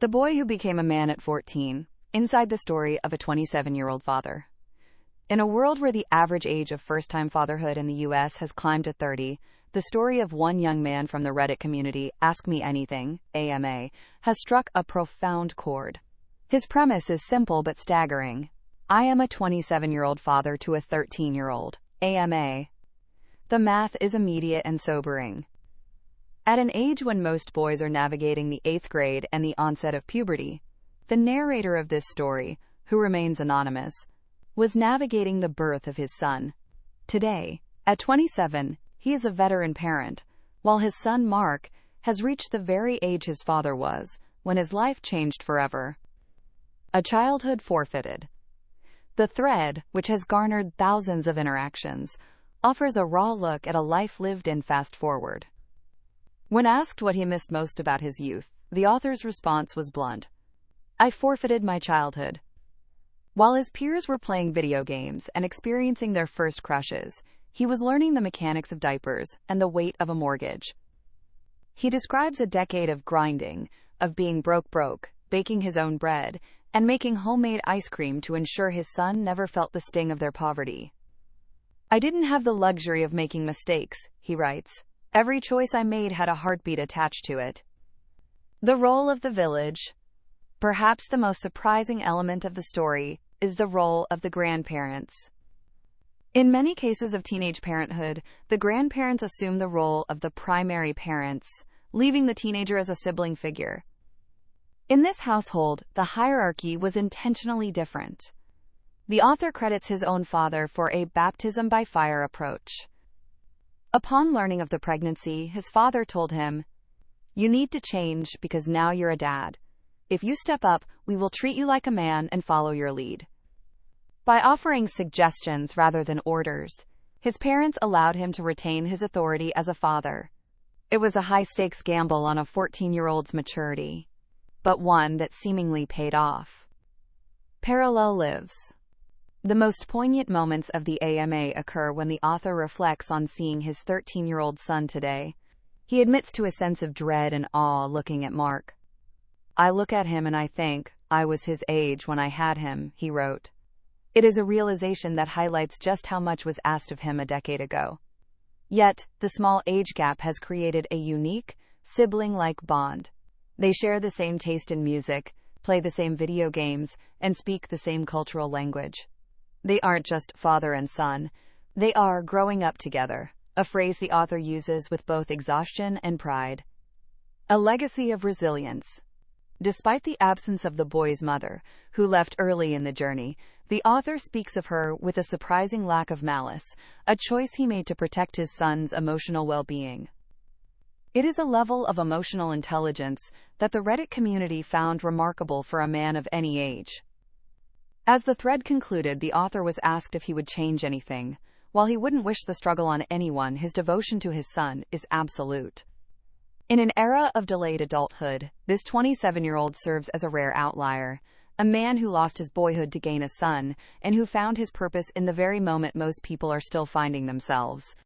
The boy who became a man at 14, inside the story of a 27-year-old father. In a world where the average age of first-time fatherhood in the U.S. has climbed to 30, the story of one young man from the Reddit community, Ask Me Anything, AMA, has struck a profound chord. His premise is simple but staggering. I am a 27-year-old father to a 13-year-old, AMA. The math is immediate and sobering. At an age when most boys are navigating the 8th grade and the onset of puberty, the narrator of this story, who remains anonymous, was navigating the birth of his son. Today, at 27, he is a veteran parent, while his son Mark has reached the very age his father was when his life changed forever. A Childhood Forfeited. The thread, which has garnered thousands of interactions, offers a raw look at a life lived in fast forward. When asked what he missed most about his youth, the author's response was blunt. I forfeited my childhood. While his peers were playing video games and experiencing their first crushes, he was learning the mechanics of diapers and the weight of a mortgage. He describes a decade of grinding, of being broke, baking his own bread, and making homemade ice cream to ensure his son never felt the sting of their poverty. I didn't have the luxury of making mistakes, he writes. Every choice I made had a heartbeat attached to it. The role of the village. Perhaps the most surprising element of the story is the role of the grandparents. In many cases of teenage parenthood, the grandparents assume the role of the primary parents, leaving the teenager as a sibling figure. In this household, the hierarchy was intentionally different. The author credits his own father for a baptism by fire approach. Upon learning of the pregnancy, his father told him, "You need to change because now you're a dad. If you step up, we will treat you like a man and follow your lead." By offering suggestions rather than orders, his parents allowed him to retain his authority as a father. It was a high-stakes gamble on a 14-year-old's maturity, but one that seemingly paid off. Parallel lives. The most poignant moments of the AMA occur when the author reflects on seeing his 13-year-old son today. He admits to a sense of dread and awe looking at Mark. I look at him and I think, I was his age when I had him, he wrote. It is a realization that highlights just how much was asked of him a decade ago. Yet, the small age gap has created a unique, sibling-like bond. They share the same taste in music, play the same video games, and speak the same cultural language. They aren't just father and son, they are growing up together, a phrase the author uses with both exhaustion and pride. A legacy of resilience. Despite the absence of the boy's mother, who left early in the journey, the author speaks of her with a surprising lack of malice, a choice he made to protect his son's emotional well-being. It is a level of emotional intelligence that the Reddit community found remarkable for a man of any age. As the thread concluded, the author was asked if he would change anything. While he wouldn't wish the struggle on anyone, his devotion to his son is absolute. In an era of delayed adulthood, this 27-year-old serves as a rare outlier, a man who lost his boyhood to gain a son, and who found his purpose in the very moment most people are still finding themselves.